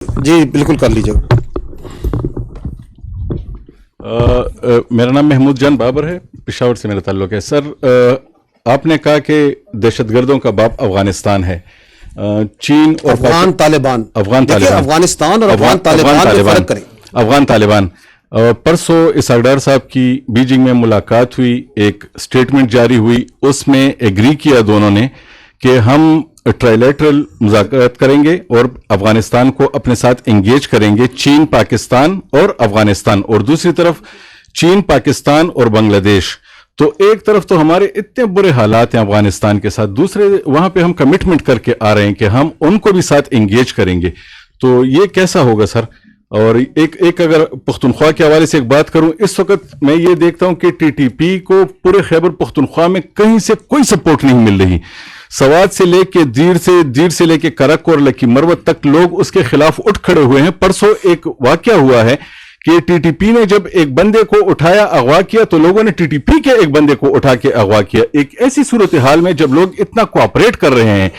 جی بالکل کر لیجیے. میرا نام محمود جان بابر ہے, پشاور سے میرا تعلق ہے. سر آپ نے کہا کہ دہشت گردوں کا باپ افغانستان ہے. چین اور افغان طالبان, افغانستان اور افغان طالبان میں فرق کریں. افغان طالبان. پرسوں اسحاق ڈار صاحب کی بیجنگ میں ملاقات ہوئی, ایک سٹیٹمنٹ جاری ہوئی, اس میں ایگری کیا دونوں نے کہ ہم ٹرائلیٹرل مذاکرات کریں گے اور افغانستان کو اپنے ساتھ انگیج کریں گے, چین, پاکستان اور افغانستان, اور دوسری طرف چین, پاکستان اور بنگلہ دیش. تو ایک طرف تو ہمارے اتنے برے حالات ہیں افغانستان کے ساتھ, دوسرے وہاں پہ ہم کمٹمنٹ کر کے آ رہے ہیں کہ ہم ان کو بھی ساتھ انگیج کریں گے. تو یہ کیسا ہوگا سر؟ اور ایک اگر پختونخوا کے حوالے سے ایک بات کروں, اس وقت میں یہ دیکھتا ہوں کہ ٹی ٹی پی کو پورے خیبر پختونخوا میں کہیں سے کوئی سپورٹ نہیں مل رہی. سوات سے لے کے دیر سے لے کے کرک اور لکی مروت تک لوگ اس کے خلاف اٹھ کھڑے ہوئے ہیں. پرسوں ایک واقعہ ہوا ہے کہ ٹی ٹی پی نے جب ایک بندے کو اٹھایا, اغوا کیا, تو لوگوں نے ٹی ٹی پی کے ایک بندے کو اٹھا کے اغوا کیا. ایک ایسی صورتحال میں جب لوگ اتنا کوآپریٹ کر رہے ہیں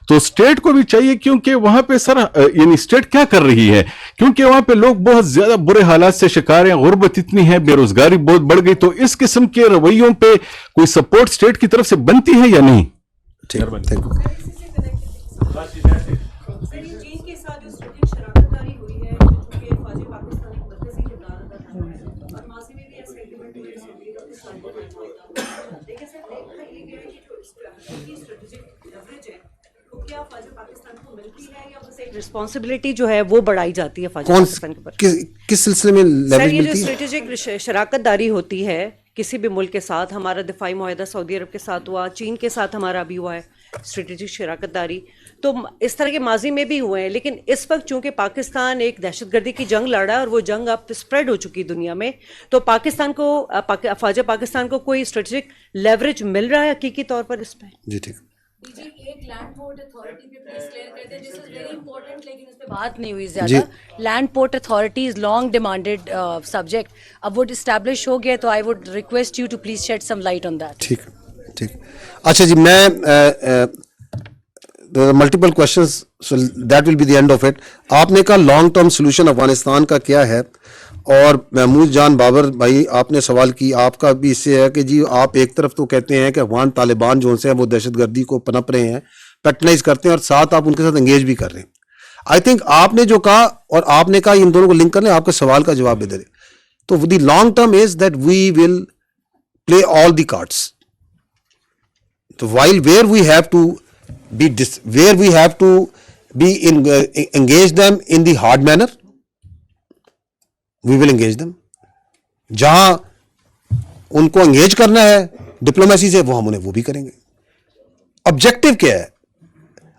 تو اسٹیٹ کو بھی چاہیے, کیونکہ وہاں پہ سر یعنی اسٹیٹ کیا کر رہی ہے, کیونکہ وہاں پہ لوگ بہت زیادہ برے حالات سے شکار ہیں, غربت اتنی ہے, بے روزگاری بہت بڑھ گئی. تو اس قسم کے رویوں پہ کوئی سپورٹ اسٹیٹ کی طرف سے بنتی ہے یا نہیں؟ رسپانسبلٹی جو ہے وہ بڑھائی جاتی ہے فوجی پاکستان کے اوپر. کس سلسلے میں سر یہ جو اسٹریٹجک شراکت داری ہوتی ہے کسی بھی ملک کے ساتھ, ہمارا دفاعی معاہدہ سعودی عرب کے ساتھ ہوا, چین کے ساتھ ہمارا بھی ہوا ہے اسٹریٹجک شراکت داری, تو اس طرح کے ماضی میں بھی ہوئے ہیں. لیکن اس وقت چونکہ پاکستان ایک دہشت گردی کی جنگ لڑ رہا ہے اور وہ جنگ اب اسپریڈ ہو چکی دنیا میں, تو پاکستان کو افواج پاکستان کو کوئی اسٹریٹجک لیوریج مل رہا ہے حقیقی طور پر اس پہ؟ جی ٹھیک. ایک لینڈ پورٹ اتھارٹی پہ پلیز کلیئر کر دیں, دس از ویری امپورٹنٹ, لیکن اس پہ بات نہیں ہوئی زیادہ. Land port authority is long demanded subject, اب وہ اسٹیبلش ہو گیا, تو I would request you to please shed some light on that. ٹھیک ٹھیک. اچھا جی, میں multiple questions, so that will be the end of it. آپ نے کہا لانگ ٹرم سولوشن افغانستان کا کیا ہے, اور محمود جان بابر بھائی آپ نے سوال کی, آپ کا بھی اس سے ہے کہ جی آپ ایک طرف تو کہتے ہیں کہ افغان طالبان جو سے ہیں وہ دہشت گردی کو پنپ رہے ہیں, پیٹرنائز کرتے ہیں, اور ساتھ آپ ان کے ساتھ انگیج بھی کر رہے ہیں. آئی تھنک آپ نے جو کہا اور آپ نے کہا ان دونوں کو لنک کر لیں, آپ کے سوال کا جواب دے دیں. تو the long term is that we will play all the cards. تو while where we have to be engage them in the hard manner, we will engage them. جہاں ان کو انگیج کرنا ہے ڈپلومیسی سے, وہ ہم انہیں وہ بھی کریں گے. آبجیکٹو کیا ہے؟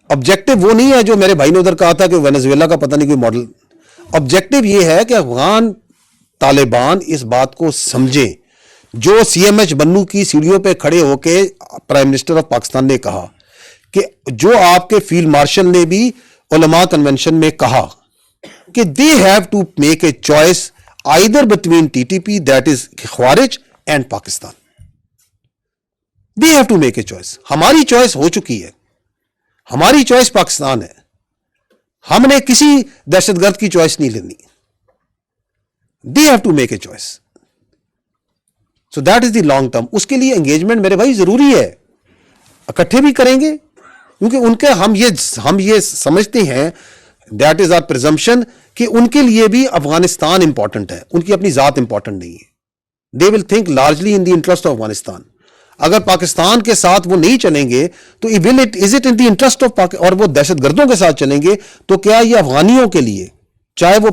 آبجیکٹو وہ نہیں ہے جو میرے بھائی نے ادھر کہا تھا کہ وینزویلا کا پتہ نہیں کوئی ماڈل. آبجیکٹو یہ ہے کہ افغان طالبان اس بات کو سمجھیں جو سی ایم ایچ بنو کی سیڑھیوں پہ کھڑے ہو کے پرائم منسٹر آف پاکستان نے کہا, کہ جو آپ کے فیلڈ مارشل نے بھی علماء کنونشن میں کہا کہ they have to make a choice either between TTP, that is خوارج, and Pakistan. They have to make a choice. ہماری چوائس ہو چکی ہے, ہماری چوائس پاکستان ہے, ہم نے کسی دہشت گرد کی چوائس نہیں لینی. They have to make a choice. So that is the long term. اس کے لیے انگیجمنٹ میرے بھائی ضروری ہے, اکٹھے بھی کریں گے, کیونکہ ان کے ہم یہ سمجھتے ہیں, دیٹ از آر پرزمپشن, کہ ان کے لیے بھی افغانستان امپورٹنٹ ہے, ان کی اپنی ذات امپورٹنٹ نہیں ہے. They will think largely in the interest of Afghanistan. اگر پاکستان کے ساتھ وہ نہیں چلیں گے تو is it in the interest of اور وہ دہشت گردوں کے ساتھ چلیں گے تو کیا یہ افغانیوں کے لیے, چاہے وہ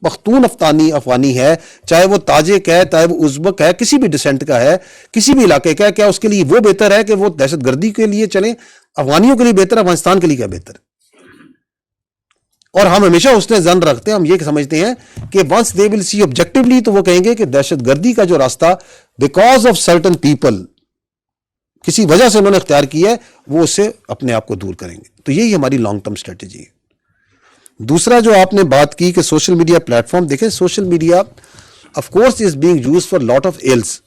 پختون افغانی ہے, چاہے وہ تاجک ہے, چاہے وہ ازبک ہے, کسی بھی ڈسینٹ کا ہے, کسی بھی علاقے کا ہے, کیا اس کے لیے وہ بہتر ہے کہ وہ دہشت گردی کے لیے چلیں؟ افغانیوں کے لیے بہتر ہے, افغانستان کے لیے کیا بہتر ہے؟ اور ہم ہمیشہ اس نے ظن رکھتے ہیں, ہم یہ سمجھتے ہیں کہ once they will C objectively, تو وہ کہیں گے کہ دہشت گردی کا جو راستہ بیکاز آف سرٹن پیپل, کسی وجہ سے انہوں نے اختیار کیا ہے, وہ اس سے اپنے آپ کو دور کریں گے. تو یہی ہماری لانگ ٹرم اسٹریٹجی ہے. دوسرا جو آپ نے بات کی کہ سوشل میڈیا پلیٹ فارم, دیکھیں social media of course is being used for lot of ills,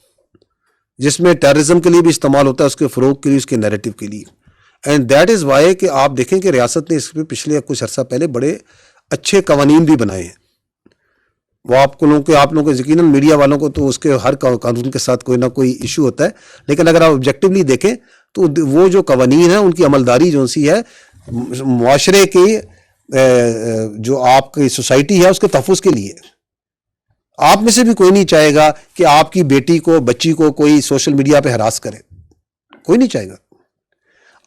جس میں ٹیررزم کے لیے بھی استعمال ہوتا ہے, اس کے فروغ کے لیے, اس کے نیریٹو کے لیے. اینڈ دیٹ از وائی کہ آپ دیکھیں کہ ریاست نے اس پہ پچھلے کچھ عرصہ پہلے بڑے اچھے قوانین بھی بنائے ہیں. وہ آپ لوگوں کو یقیناً میڈیا والوں کو تو اس کے ہر قانون کے ساتھ کوئی نہ کوئی ایشو ہوتا ہے, لیکن اگر آپ آبجیکٹیولی دیکھیں تو وہ جو قوانین ہیں ان کی عملداری جو سی ہے معاشرے کی جو آپ کی سوسائٹی ہے اس کے تحفظ کے لیے. آپ میں سے بھی کوئی نہیں چاہے گا کہ آپ کی بیٹی کو بچی کو کوئی سوشل میڈیا پہ ہراس کرے, کوئی نہیں چاہے گا.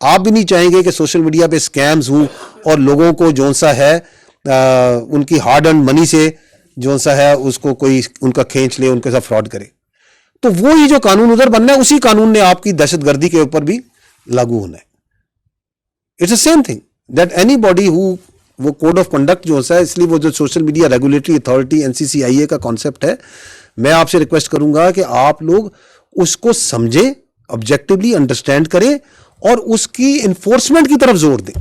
آپ بھی نہیں چاہیں گے کہ سوشل میڈیا پہ اسکیمز ہوں اور لوگوں کو جون سا ہے ان کی ہارڈ ارنڈ منی سے جون سا ہے اس کو کوئی ان کا کھینچ لے, ان کے ساتھ فراڈ کرے. تو وہی جو قانون ادھر بننا ہے اسی قانون نے آپ کی دہشت گردی کے اوپر بھی لاگو ہونا ہے. It's a same thing that anybody ہو, وہ کوڈ آف کنڈکٹ جو ہے, اس لیے وہ جو social media regulatory authority NCCIA کا کانسیپٹ ہے, میں آپ سے ریکویسٹ کروں گا کہ آپ لوگ اس کو سمجھیں, آبجیکٹیولی انڈرسٹینڈ کریں اور اس کی انفورسمنٹ کی طرف زور دیں.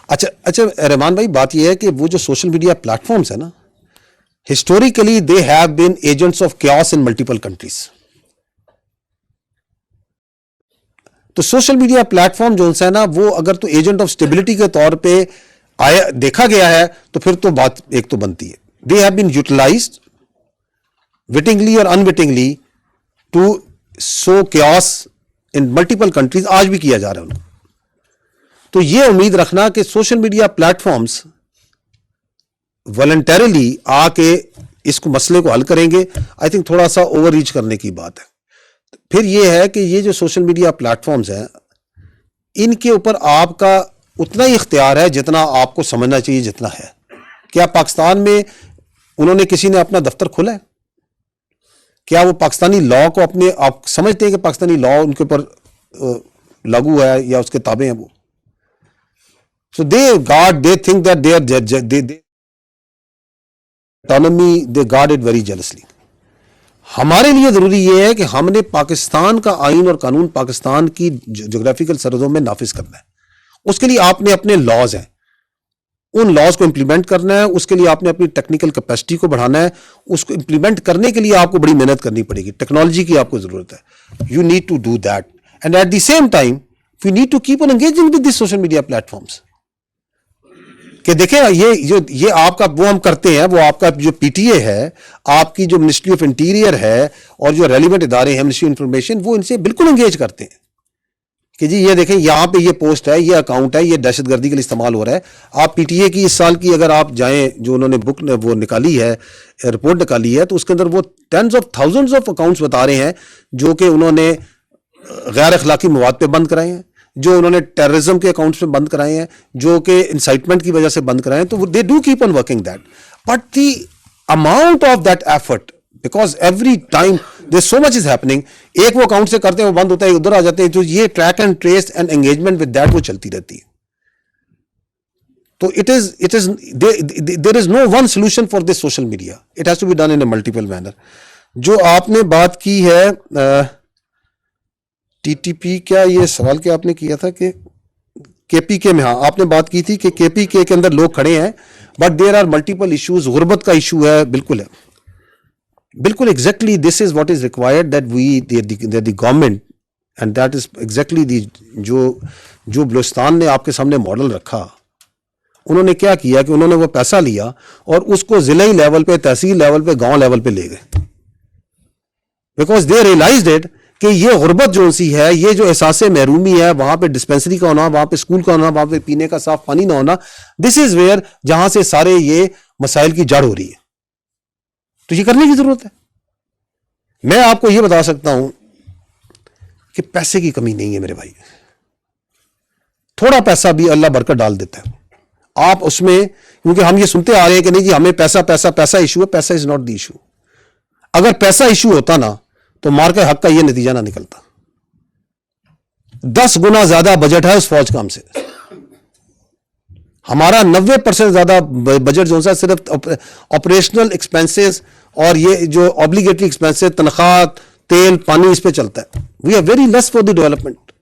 اچھا رحمان بھائی, بات یہ ہے کہ وہ جو سوشل میڈیا پلیٹ فارمز ہیں نا, historically they have been agents of chaos in multiple countries. تو سوشل میڈیا پلیٹ فارم جو ہے نا وہ اگر تو ایجنٹ آف اسٹیبلٹی کے طور پہ آیا دیکھا گیا ہے تو پھر تو بات ایک تو بنتی ہے. دے have been utilized wittingly or unwittingly to sow chaos in multiple countries, آج بھی کیا جا رہا ہے ان کو. تو یہ امید رکھنا کہ social media platforms voluntarily آ کے اس کو مسئلے کو حل کریں گے, آئی تھنک تھوڑا سا اوور ریچ کرنے کی بات ہے. پھر یہ ہے کہ یہ جو سوشل میڈیا پلیٹ فارمز ہیں ان کے اوپر آپ کا اتنا ہی اختیار ہے جتنا آپ کو سمجھنا چاہیے جتنا ہے. کیا پاکستان میں انہوں نے کسی نے اپنا دفتر کھولا ہے؟ کیا وہ پاکستانی لا کو اپنے آپ سمجھتے ہیں کہ پاکستانی لا ان کے اوپر لاگو ہے یا اس کے تابع ہیں وہ؟ So they think that they autonomy, they guard it very jealously. ہمارے لیے ضروری یہ ہے کہ ہم نے پاکستان کا آئین اور قانون پاکستان کی جغرافیکل سرحدوں میں نافذ کرنا ہے. اس کے لیے آپ نے اپنے لاز ہیں, ان لاز کو امپلیمنٹ کرنا ہے. اس کے لیے آپ نے اپنی ٹیکنیکل کیپیسٹی کو بڑھانا ہے. اس کو امپلیمنٹ کرنے کے لیے آپ کو بڑی محنت کرنی پڑے گی. ٹیکنالوجی کی آپ کو ضرورت ہے. You need to do that and at the same time you need to keep on engaging with the social media platforms. کہ دیکھیں یہ آپ کا وہ ہم کرتے ہیں, وہ آپ کا جو PTA ہے, آپ کی جو منسٹری آف انٹیریئر ہے اور جو ریلیونٹ ادارے ہیں منسٹری انفارمیشن, وہ ان سے بالکل انگیج کرتے ہیں کہ جی یہ دیکھیں یہاں پہ یہ پوسٹ ہے, یہ اکاؤنٹ ہے, یہ دہشت گردی کے لیے استعمال ہو رہا ہے. آپ PTA کی اس سال کی اگر آپ جائیں جو انہوں نے بک وہ نکالی ہے, رپورٹ نکالی ہے, تو اس کے اندر وہ tens of thousands of accounts بتا رہے ہیں جو کہ انہوں نے غیر اخلاقی مواد پہ بند کرائے ہیں, جو انہوں نے ٹیررزم کے اکاؤنٹس پہ بند کرائے ہیں, جو کہ انسائٹمنٹ کی وجہ سے بند کرائے ہیں. تو they do keep on working that, but the amount of that effort, because every time there so much is happening. ایک وہ اکاؤنٹ سے کرتے ہیں وہ بند ہوتا ہے, ادھر آ جاتے ہیں, جو یہ track and trace and engagement with that وہ چلتی رہتی ہے. تو there is no one solution for this social media, it has to be done in a multiple manner. جو آپ نے بات کی ہے TTP, کیا یہ سوال کیا آپ نے کیا تھا کہ KPK میں, ہاں آپ نے بات کی تھی کہ KPK کے اندر لوگ کھڑے ہیں, but there are multiple issues. غربت کا ایشو ہے, بالکل ہے, بالکل exactly this is what is required that we the government and that is exactly the جو بلوچستان نے آپ کے سامنے ماڈل رکھا. انہوں نے کیا کیا کہ انہوں نے وہ پیسہ لیا اور اس کو ضلعی لیول پہ, تحصیل لیول پہ, گاؤں لیول پہ لے گئے, بیکاز دے ریئلائزڈ اٹ کہ یہ غربت جو سی ہے, یہ جو احساس محرومی ہے, وہاں پہ ڈسپینسری کا ہونا, وہاں پہ اسکول کا ہونا, وہاں پہ پینے کا صاف پانی نہ ہونا, دس از ویئر جہاں سے سارے یہ مسائل کی جڑ ہو رہی ہے. تو یہ کرنے کی ضرورت ہے. میں آپ کو یہ بتا سکتا ہوں کہ پیسے کی کمی نہیں ہے میرے بھائی, تھوڑا پیسہ بھی اللہ برکت ڈال دیتا ہے. آپ اس میں, کیونکہ ہم یہ سنتے آ رہے ہیں کہ نہیں جی ہمیں پیسہ ایشو ہے. پیسہ از ناٹ دی ایشو. اگر پیسہ ایشو ہوتا نا تو مار کے حق کا یہ نتیجہ نہ نکلتا. 10 گنا زیادہ بجٹ ہے اس فوج کا ہم سے. ہمارا 90% زیادہ بجٹ جو ہے صرف آپریشنل ایکسپینسز اور یہ جو obligatory ایکسپینسز, تنخواہ, تیل, پانی, اس پہ چلتا ہے. We are very less for the development.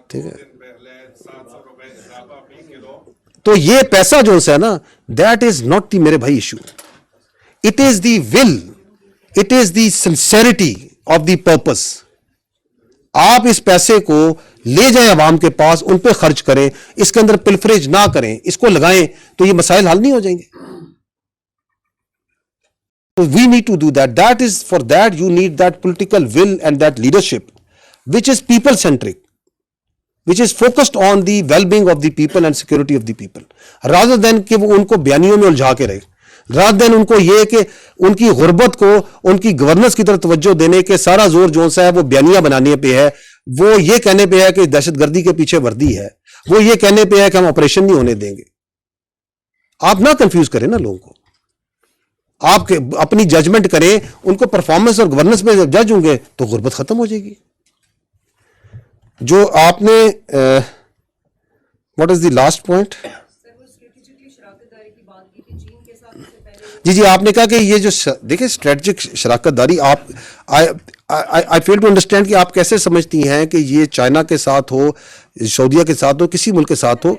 ٹھیک ہے, تو یہ پیسہ جو ہے نا, دیٹ از ناٹ دی میرے بھائی issue. It is the will, it is the sincerity of the purpose. آپ اس پیسے کو لے جائیں عوام کے پاس, ان پہ خرچ کریں, اس کے اندر پلفریج نہ کریں, اس کو لگائیں, تو یہ مسائل حل نہیں ہو جائیں گے. We need to do that. That is, for that you need that political will and that leadership, which is people-centric, which is focused on the well-being of the people and security of the people, rather than کہ وہ ان کو بیانیوں میں الجھا کے رہے, rather than ان کو یہ کہ ان کی غربت کو ان کی گورننس کی طرف توجہ دینے کے سارا زور جو سا ہے وہ بیانیاں بنانے پہ ہے, وہ یہ کہنے پہ ہے کہ دہشت گردی کے پیچھے وردی ہے, وہ یہ کہنے پہ ہے کہ ہم آپریشن نہیں ہونے دیں گے. آپ نہ کنفیوز کریں نا لوگوں کو, آپ اپنی ججمنٹ کریں, ان کو پرفارمنس اور گورننس میں جب جج ہوں گے تو غربت ختم ہو جائے گی. جو آپ نے what is the last point, جی آپ نے کہا کہ یہ جو دیکھیں اسٹریٹجک شراکت داری, آپ آئی فیل ٹو انڈرسٹینڈ کہ آپ کیسے سمجھتی ہیں کہ یہ چائنا کے ساتھ ہو, سعودیہ کے ساتھ ہو, کسی ملک کے ساتھ ہو.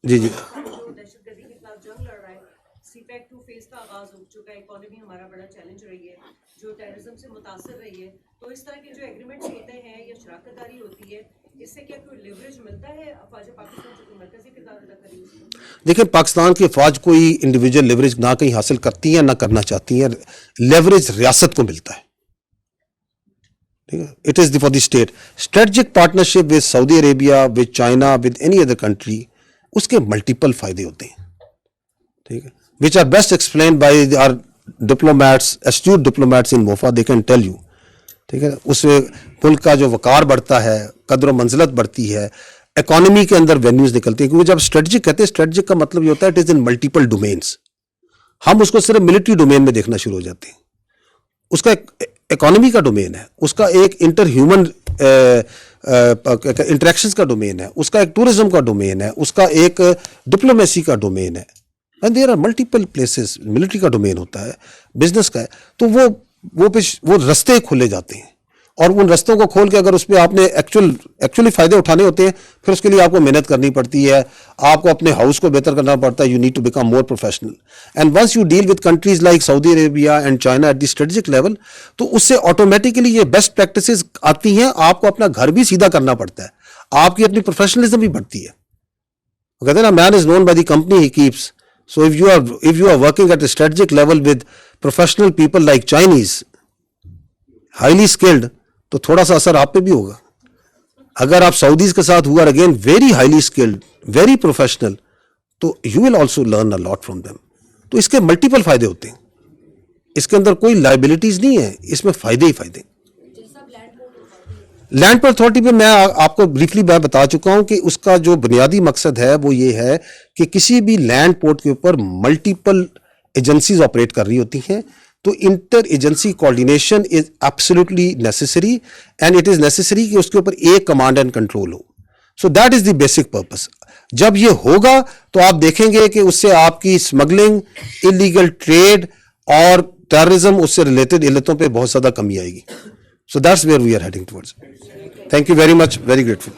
جی دہشت گردی کے خلاف جنگ لڑ رہا ہے, سی پیک 2 فیز کا آغاز ہو چکا ہے, اکانومی ہمارا بڑا چیلنج رہی ہے جو ٹیررزم سے متاثر رہی ہے, تو اس طرح کے جو ایگریمنٹس ہوتے ہیں یا شراکت داری ہوتی ہے, اس سے کیا کوئی لیوریج ملتا ہے افواج پاکستان جو مرکزی کردار ادا کری؟ دیکھیں پاکستان کی افواج کوئی انڈیویجول لیوریج نہ کہیں حاصل کرتی ہیں نہ کرنا چاہتی ہیں, لیوریج ریاست کو ملتا ہے. It is for the state. Strategic partnership with Saudi Arabia, with China, with any other country, اس کے ملٹیپل فائدے ہوتے ہیں, ٹھیک ہے, which are best explained by our diplomats, astute diplomats in MOFA, they can tell you, ٹھیک ہے. اس میں ملک کا جو وقار بڑھتا ہے, قدر و منزلت بڑھتی ہے, اکانومی کے اندر وینیوز نکلتی ہیں, کیونکہ جب اسٹریٹجک کہتے ہیں, اسٹریٹجک کا مطلب یہ ہوتا ہے it is in multiple domains. ہم اس کو صرف ملٹری ڈومین میں دیکھنا شروع ہو جاتے ہیں. اس کا ایک اکانومی کا ڈومین ہے, اس کا ایک انٹر ہیومن انٹریکشنز کا ڈومین ہے, اس کا ایک ٹورزم کا ڈومین ہے, اس کا ایک ڈپلومیسی کا ڈومین ہے, and there are multiple places. Military کا ڈومین ہوتا ہے, بزنس کا ہے, تو وہ رستے کھولے جاتے ہیں, اور ان رستوں کو کھول کے اگر اس پہ آپ نے ایکچولی فائدے اٹھانے ہوتے ہیں, پھر اس کے لیے آپ کو محنت کرنی پڑتی ہے, آپ کو اپنے ہاؤس کو بہتر کرنا پڑتا ہے. You need to become more professional, and once you deal with countries like Saudi Arabia and China at the strategic level, تو اس سے آٹومیٹکلی یہ بیسٹ پریکٹسز آتی ہیں. آپ کو اپنا گھر بھی سیدھا کرنا پڑتا ہے, آپ کی اپنی پروفیشنلزم بھی بڑھتی ہے. کہتے ہیں نا, man is known by the company he keeps. So if you are working at a strategic level with professional people like Chinese, highly skilled, تو تھوڑا سا اثر آپ پہ بھی ہوگا. اگر آپ سعودیز کے ساتھ ہوا again very highly skilled, very professional, تو you will also learn a lot from them. تو اس کے ملٹیپل فائدے ہوتے ہیں, اس کے اندر کوئی لائبلٹیز نہیں ہے, اس میں فائدے ہی فائدے. لینڈ پورٹ اتھارٹی پہ میں آپ کو بریفلی بتا چکا ہوں کہ اس کا جو بنیادی مقصد ہے وہ یہ ہے کہ کسی بھی لینڈ پورٹ کے اوپر ملٹیپل ایجنسیز آپریٹ کر رہی ہوتی ہیں, تو inter agency coordination is absolutely necessary, and it is necessary کہ اس کے اوپر ایک کمانڈ اینڈ کنٹرول ہو. So that is the basic purpose. جب یہ ہوگا تو آپ دیکھیں گے کہ اس سے آپ کی اسمگلنگ, انلیگل ٹریڈ اور ٹیررزم, اس سے ریلیٹڈ علتوں پہ بہت زیادہ کمی آئے گی. So that's where we are heading towards. Thank you very much. Very grateful.